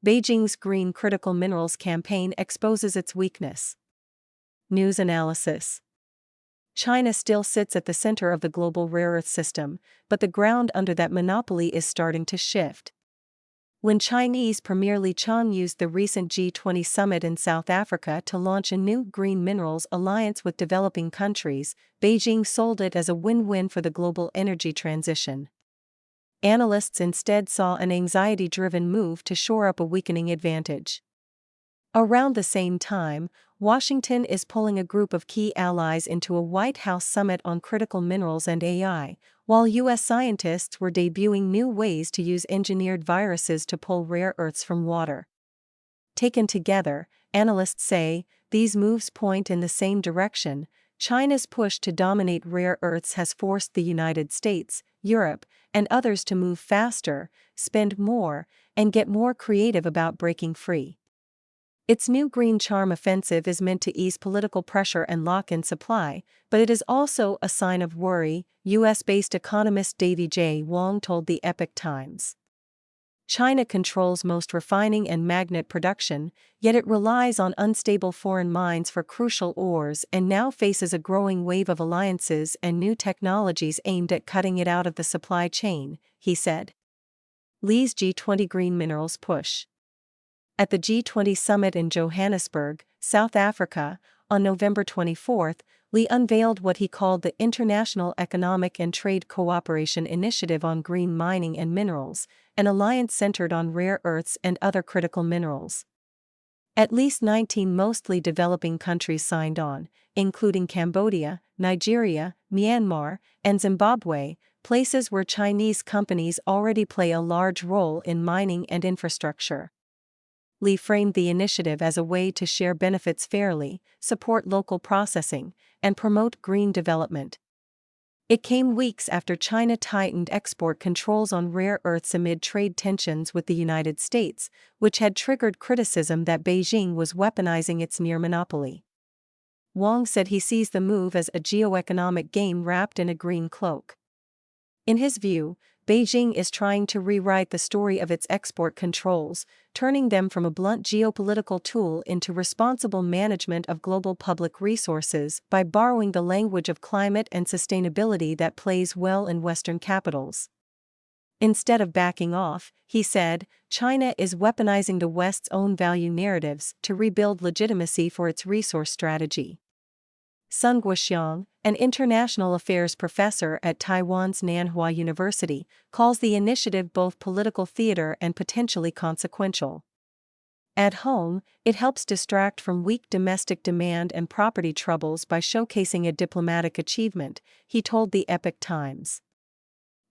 Beijing's green critical minerals campaign exposes its weakness. News analysis. China still sits at the center of the global rare earth system, but the ground under that monopoly is starting to shift. When Chinese Premier Li Qiang used the recent G20 summit in South Africa to launch a new green minerals alliance with developing countries, Beijing sold it as a win-win for the global energy transition. Analysts instead saw an anxiety-driven move to shore up a weakening advantage. Around the same time, Washington is pulling a group of key allies into a White House summit on critical minerals and AI, while U.S. scientists were debuting new ways to use engineered viruses to pull rare earths from water. Taken together, analysts say, these moves point in the same direction. China's push to dominate rare earths has forced the United States, Europe, and others to move faster, spend more, and get more creative about breaking free. Its new green charm offensive is meant to ease political pressure and lock in supply, but it is also a sign of worry, U.S.-based economist Davy J. Wong told the Epoch Times. China controls most refining and magnet production, yet it relies on unstable foreign mines for crucial ores and now faces a growing wave of alliances and new technologies aimed at cutting it out of the supply chain, he said. Li's G20 green minerals push. At the G20 summit in Johannesburg, South Africa, on November 24, Li unveiled what he called the International Economic and Trade Cooperation Initiative on Green Mining and Minerals, an alliance centered on rare earths and other critical minerals. At least 19 mostly developing countries signed on, including Cambodia, Nigeria, Myanmar, and Zimbabwe, places where Chinese companies already play a large role in mining and infrastructure. Li framed the initiative as a way to share benefits fairly, support local processing, and promote green development. It came weeks after China tightened export controls on rare earths amid trade tensions with the United States, which had triggered criticism that Beijing was weaponizing its near monopoly. Wong said he sees the move as a geoeconomic game wrapped in a green cloak. In his view, Beijing is trying to rewrite the story of its export controls, turning them from a blunt geopolitical tool into responsible management of global public resources by borrowing the language of climate and sustainability that plays well in Western capitals. Instead of backing off, he said, China is weaponizing the West's own value narratives to rebuild legitimacy for its resource strategy. Sun Guoxiang, an international affairs professor at Taiwan's Nanhua University, calls the initiative both political theater and potentially consequential. At home, it helps distract from weak domestic demand and property troubles by showcasing a diplomatic achievement, he told the Epoch Times.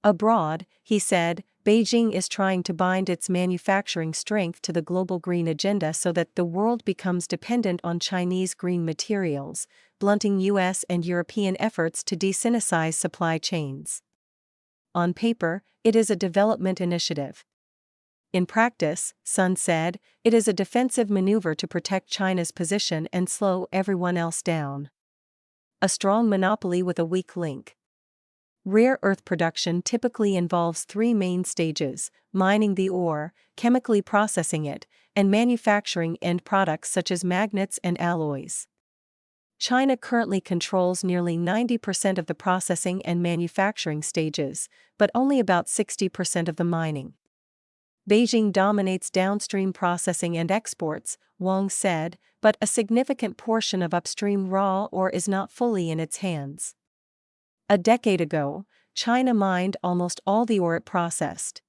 Abroad, he said, Beijing is trying to bind its manufacturing strength to the global green agenda so that the world becomes dependent on Chinese green materials, blunting U.S. and European efforts to de-Sinicize supply chains. On paper, it is a development initiative. In practice, Sun said, it is a defensive maneuver to protect China's position and slow everyone else down. A strong monopoly with a weak link. Rare earth production typically involves three main stages: mining the ore, chemically processing it, and manufacturing end products such as magnets and alloys. China currently controls nearly 90% of the processing and manufacturing stages, but only about 60% of the mining. Beijing dominates downstream processing and exports, Wong said, but a significant portion of upstream raw ore is not fully in its hands. A decade ago, China mined almost all the ore it processed.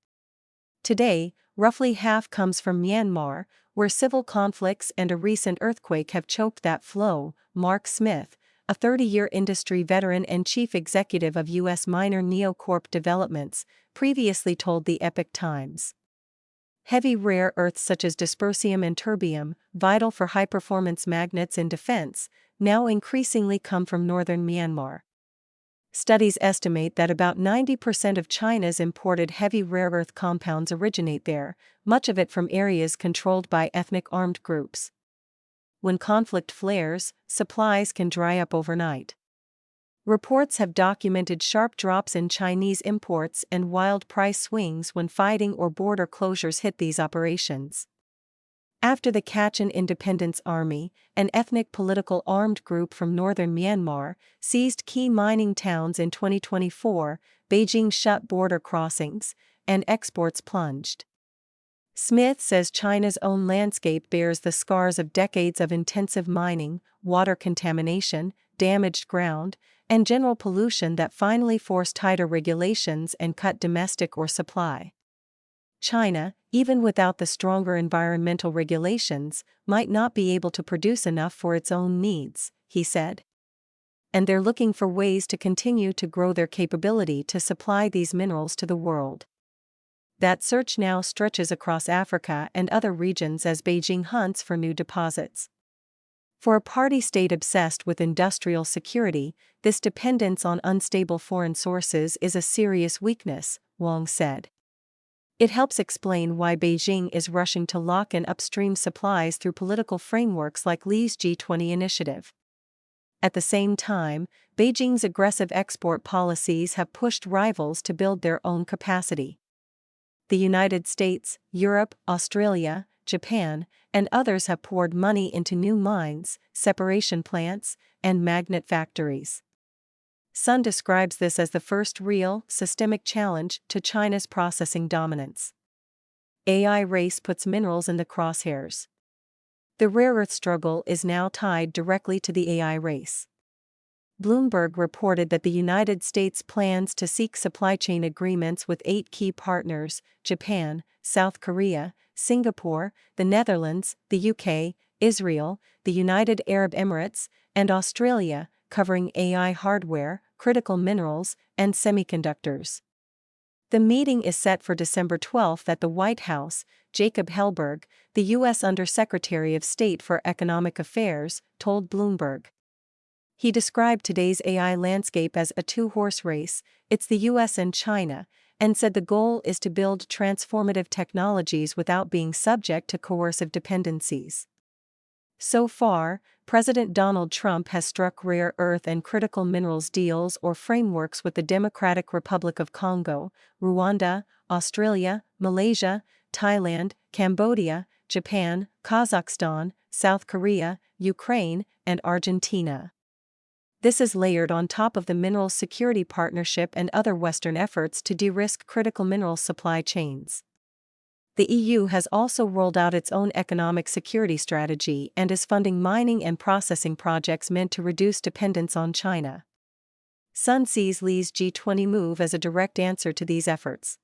Today, roughly half comes from Myanmar, where civil conflicts and a recent earthquake have choked that flow. Mark Smith, a 30-year industry veteran and chief executive of U.S. miner Neocorp Developments, previously told the Epoch Times. Heavy rare earths such as dysprosium and terbium, vital for high-performance magnets in defense, now increasingly come from northern Myanmar. Studies estimate that about 90% of China's imported heavy rare earth compounds originate there, much of it from areas controlled by ethnic armed groups. When conflict flares, supplies can dry up overnight. Reports have documented sharp drops in Chinese imports and wild price swings when fighting or border closures hit these operations. After the Kachin Independence Army, an ethnic political armed group from northern Myanmar, seized key mining towns in 2024, Beijing shut border crossings, and exports plunged. Smith says China's own landscape bears the scars of decades of intensive mining, water contamination, damaged ground, and general pollution that finally forced tighter regulations and cut domestic ore supply. China, even without the stronger environmental regulations, might not be able to produce enough for its own needs, he said. And they're looking for ways to continue to grow their capability to supply these minerals to the world. That search now stretches across Africa and other regions as Beijing hunts for new deposits. For a party state obsessed with industrial security, this dependence on unstable foreign sources is a serious weakness, Wang said. It helps explain why Beijing is rushing to lock in upstream supplies through political frameworks like Li's G20 initiative. At the same time, Beijing's aggressive export policies have pushed rivals to build their own capacity. The United States, Europe, Australia, Japan, and others have poured money into new mines, separation plants, and magnet factories. Sun describes this as the first real, systemic challenge to China's processing dominance. AI race puts minerals in the crosshairs. The rare earth struggle is now tied directly to the AI race. Bloomberg reported that the United States plans to seek supply chain agreements with 8 key partners: Japan, South Korea, Singapore, the Netherlands, the UK, Israel, the United Arab Emirates, and Australia, covering AI hardware, critical minerals, and semiconductors. The meeting is set for December 12 at the White House. Jacob Hellberg, the U.S. Undersecretary of State for Economic Affairs, told Bloomberg. He described today's AI landscape as a two-horse race. It's the US and China, and said the goal is to build transformative technologies without being subject to coercive dependencies. So far, President Donald Trump has struck rare earth and critical minerals deals or frameworks with the Democratic Republic of Congo, Rwanda, Australia, Malaysia, Thailand, Cambodia, Japan, Kazakhstan, South Korea, Ukraine, and Argentina. This is layered on top of the Minerals Security Partnership and other Western efforts to de-risk critical minerals supply chains. The EU has also rolled out its own economic security strategy and is funding mining and processing projects meant to reduce dependence on China. Sun sees Li's G20 move as a direct answer to these efforts.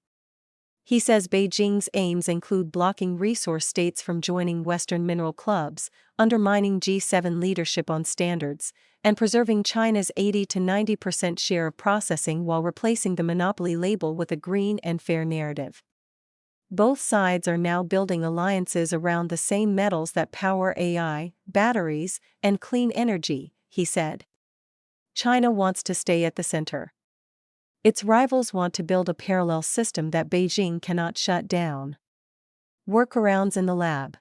He says Beijing's aims include blocking resource states from joining Western mineral clubs, undermining G7 leadership on standards, and preserving China's 80 to 90% share of processing while replacing the monopoly label with a green and fair narrative. Both sides are now building alliances around the same metals that power AI, batteries, and clean energy, he said. China wants to stay at the center. Its rivals want to build a parallel system that Beijing cannot shut down. Workarounds in the lab.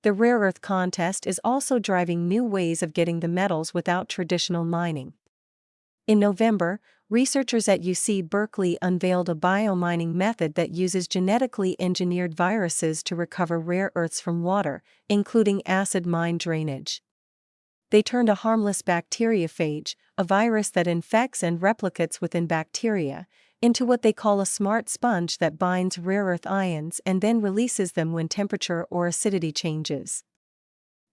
The rare earth contest is also driving new ways of getting the metals without traditional mining. In November, researchers at UC Berkeley unveiled a biomining method that uses genetically engineered viruses to recover rare earths from water, including acid mine drainage. They turned a harmless bacteriophage, a virus that infects and replicates within bacteria, into what they call a smart sponge that binds rare earth ions and then releases them when temperature or acidity changes.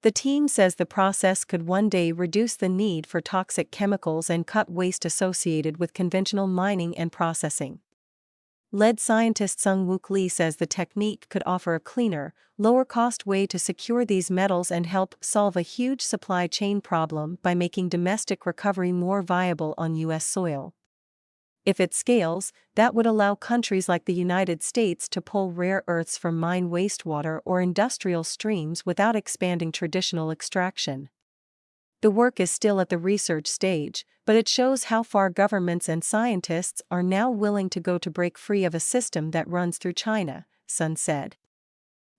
The team says the process could one day reduce the need for toxic chemicals and cut waste associated with conventional mining and processing. Lead scientist Sung Wook Lee says the technique could offer a cleaner, lower-cost way to secure these metals and help solve a huge supply chain problem by making domestic recovery more viable on U.S. soil. If it scales, that would allow countries like the United States to pull rare earths from mine wastewater or industrial streams without expanding traditional extraction. The work is still at the research stage, but it shows how far governments and scientists are now willing to go to break free of a system that runs through China, Sun said.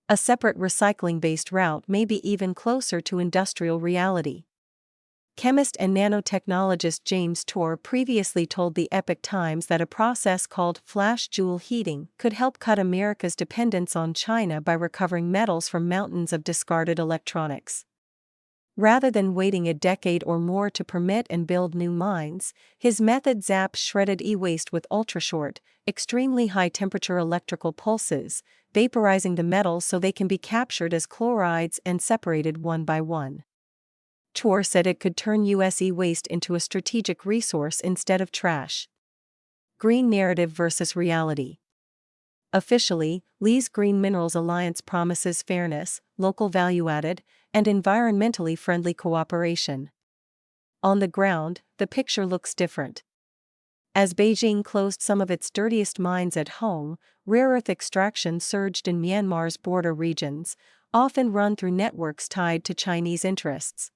A separate recycling-based route may be even closer to industrial reality. Chemist and nanotechnologist James Tour previously told the Epoch Times that a process called flash joule heating could help cut America's dependence on China by recovering metals from mountains of discarded electronics. Rather than waiting a decade or more to permit and build new mines, his method zaps shredded e-waste with ultra-short, extremely high-temperature electrical pulses, vaporizing the metals so they can be captured as chlorides and separated one by one. Tour said it could turn U.S. e-waste into a strategic resource instead of trash. Green narrative versus reality. Officially, Lee's Green Minerals Alliance promises fairness, local value-added, and environmentally friendly cooperation. On the ground, the picture looks different. As Beijing closed some of its dirtiest mines at home, rare earth extraction surged in Myanmar's border regions, often run through networks tied to Chinese interests.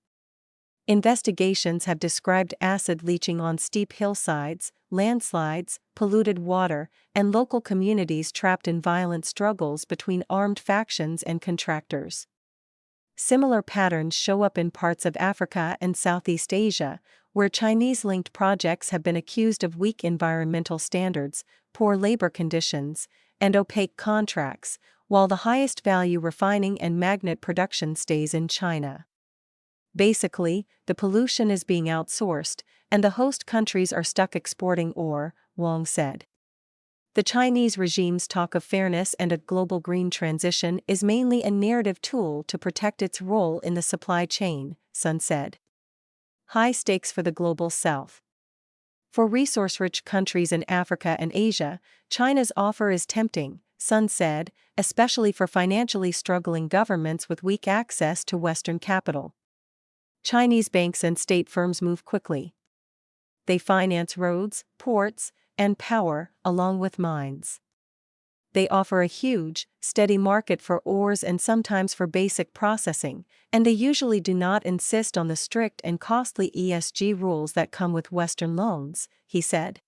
Investigations have described acid leaching on steep hillsides, landslides, polluted water, and local communities trapped in violent struggles between armed factions and contractors. Similar patterns show up in parts of Africa and Southeast Asia, where Chinese-linked projects have been accused of weak environmental standards, poor labor conditions, and opaque contracts, while the highest value refining and magnet production stays in China. Basically, the pollution is being outsourced, and the host countries are stuck exporting ore, Wang said. The Chinese regime's talk of fairness and a global green transition is mainly a narrative tool to protect its role in the supply chain, Sun said. High stakes for the global south. For resource-rich countries in Africa and Asia, China's offer is tempting, Sun said, especially for financially struggling governments with weak access to Western capital. Chinese banks and state firms move quickly. They finance roads, ports, and power, along with mines. They offer a huge, steady market for ores and sometimes for basic processing, and they usually do not insist on the strict and costly ESG rules that come with Western loans, he said.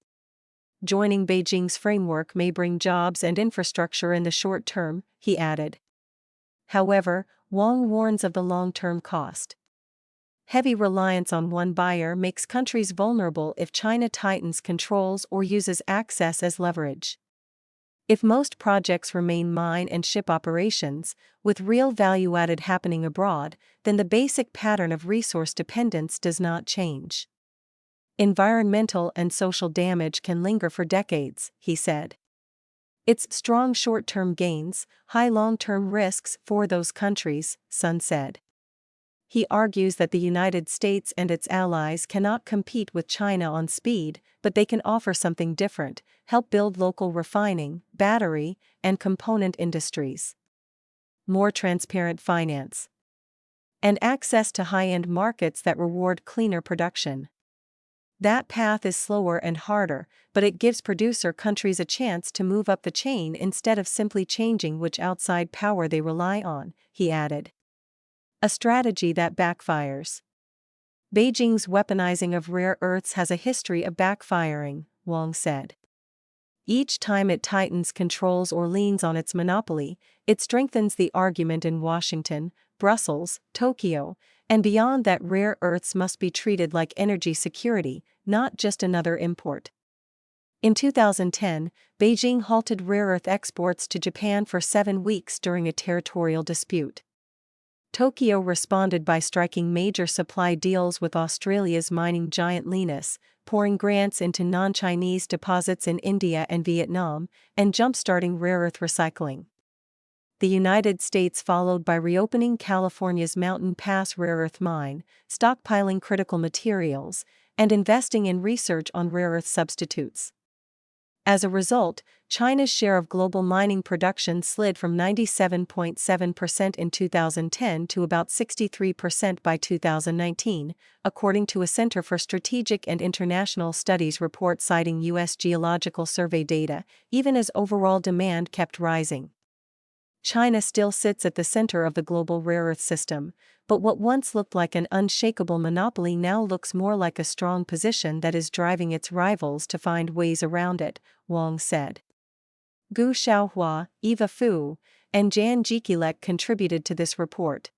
Joining Beijing's framework may bring jobs and infrastructure in the short term, he added. However, Wang warns of the long-term cost. Heavy reliance on one buyer makes countries vulnerable if China tightens controls or uses access as leverage. If most projects remain mine and ship operations, with real value added happening abroad, then the basic pattern of resource dependence does not change. Environmental and social damage can linger for decades, he said. It's strong short-term gains, high long-term risks for those countries, Sun said. He argues that the United States and its allies cannot compete with China on speed, but they can offer something different, help build local refining, battery, and component industries. More transparent finance. And access to high-end markets that reward cleaner production. That path is slower and harder, but it gives producer countries a chance to move up the chain instead of simply changing which outside power they rely on, he added. A strategy that backfires. Beijing's weaponizing of rare earths has a history of backfiring, Wang said. Each time it tightens controls or leans on its monopoly, it strengthens the argument in Washington, Brussels, Tokyo, and beyond that rare earths must be treated like energy security, not just another import. In 2010, Beijing halted rare earth exports to Japan for 7 weeks during a territorial dispute. Tokyo responded by striking major supply deals with Australia's mining giant Lynas, pouring grants into non-Chinese deposits in India and Vietnam, and jump-starting rare earth recycling. The United States followed by reopening California's Mountain Pass rare earth mine, stockpiling critical materials, and investing in research on rare earth substitutes. As a result, China's share of global mining production slid from 97.7% in 2010 to about 63% by 2019, according to a Center for Strategic and International Studies report citing U.S. Geological Survey data, even as overall demand kept rising. China still sits at the center of the global rare earth system, but what once looked like an unshakable monopoly now looks more like a strong position that is driving its rivals to find ways around it, Wang said. Gu Xiaohua, Eva Fu, and Jan Jikilek contributed to this report.